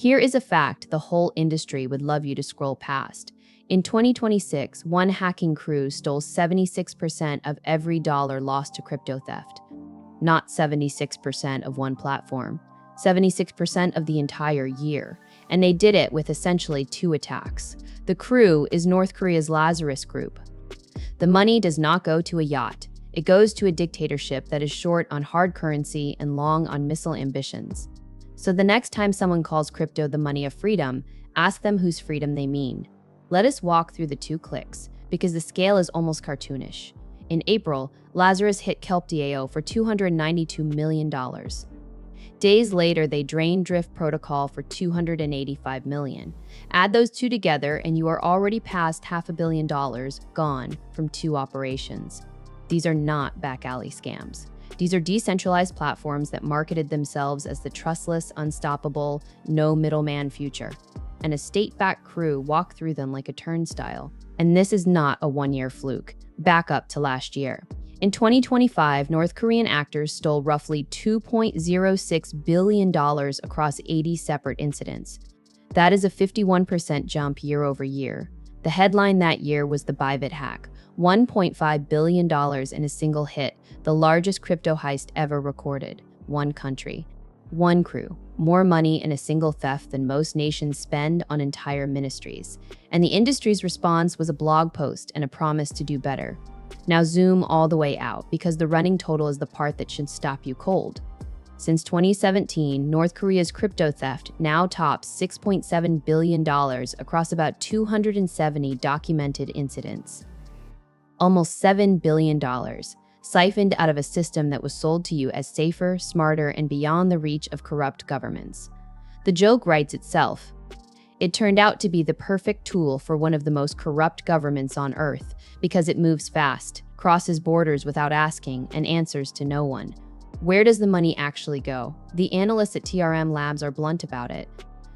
Here is a fact the whole industry would love you to scroll past. In 2026, one hacking crew stole 76% of every dollar lost to crypto theft. Not 76% of one platform, 76% of the entire year. And they did it with essentially two attacks. The crew is North Korea's Lazarus Group. The money does not go to a yacht. It goes to a dictatorship that is short on hard currency and long on missile ambitions. So the next time someone calls crypto the money of freedom, ask them whose freedom they mean. Let us walk through the two clicks, because the scale is almost cartoonish. In April, Lazarus hit Kelp.io for $292 million. Days later, they drained Drift Protocol for $285 million. Add those two together and you are already past $500 million gone from two operations. These are not back alley scams. These are decentralized platforms that marketed themselves as the trustless, unstoppable, no middleman future. And a state-backed crew walked through them like a turnstile. And this is not a one-year fluke. Back up to last year. In 2025, North Korean actors stole roughly $2.06 billion across 80 separate incidents. That is a 51% jump year over year. The headline that year was the Bybit hack, $1.5 billion in a single hit, the largest crypto heist ever recorded. One country, one crew, more money in a single theft than most nations spend on entire ministries. And the industry's response was a blog post and a promise to do better. Now zoom all the way out, because the running total is the part that should stop you cold. Since 2017, North Korea's crypto theft now tops $6.7 billion across about 270 documented incidents. Almost $7 billion, siphoned out of a system that was sold to you as safer, smarter, and beyond the reach of corrupt governments. The joke writes itself. It turned out to be the perfect tool for one of the most corrupt governments on Earth, because it moves fast, crosses borders without asking, and answers to no one. Where does the money actually go? The analysts at TRM Labs are blunt about it.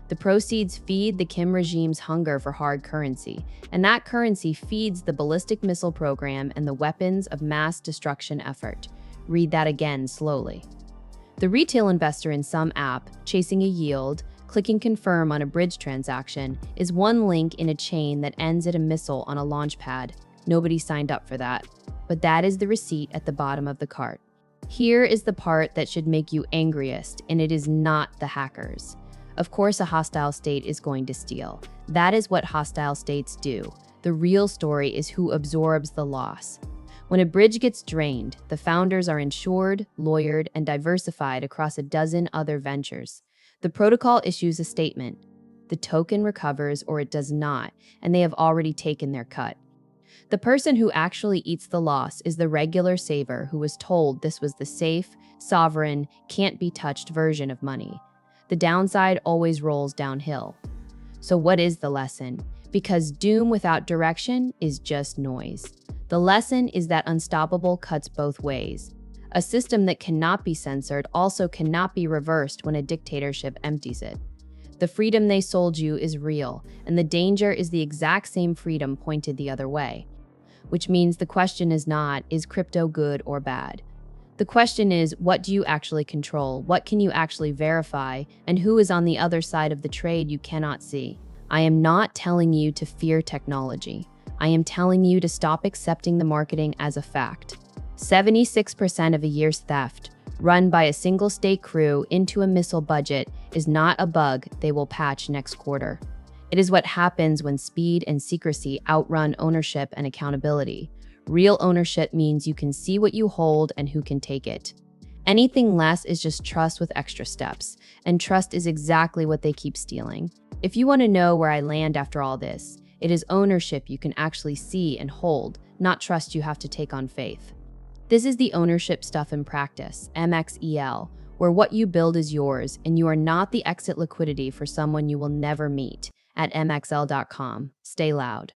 The proceeds feed the Kim regime's hunger for hard currency, and that currency feeds the ballistic missile program and the weapons of mass destruction effort. Read that again slowly. The retail investor in some app, chasing a yield, clicking confirm on a bridge transaction, is one link in a chain that ends at a missile on a launch pad. Nobody signed up for that. But that is the receipt at the bottom of the cart. Here is the part that should make you angriest, and it is not the hackers. Of course, a hostile state is going to steal. That is what hostile states do. The real story is who absorbs the loss. When a bridge gets drained, the founders are insured, lawyered, and diversified across a dozen other ventures. The protocol issues a statement. The token recovers or it does not, and they have already taken their cut. The person who actually eats the loss is the regular saver who was told this was the safe, sovereign, can't-be-touched version of money. The downside always rolls downhill. So what is the lesson? Because doom without direction is just noise. The lesson is that unstoppable cuts both ways. A system that cannot be censored also cannot be reversed when a dictatorship empties it. The freedom they sold you is real, and the danger is the exact same freedom pointed the other way. Which means the question is not, is crypto good or bad? The question is, what do you actually control? What can you actually verify? And who is on the other side of the trade you cannot see? I am not telling you to fear technology. I am telling you to stop accepting the marketing as a fact. 76% of a year's theft, run by a single state crew into a missile budget, is not a bug they will patch next quarter. It is what happens when speed and secrecy outrun ownership and accountability. Real ownership means you can see what you hold and who can take it. Anything less is just trust with extra steps, and trust is exactly what they keep stealing. If you want to know where I land after all this, it is ownership you can actually see and hold, not trust you have to take on faith. This is the ownership stuff in practice, MXEL, where what you build is yours and you are not the exit liquidity for someone you will never meet. At mxl.com, stay loud.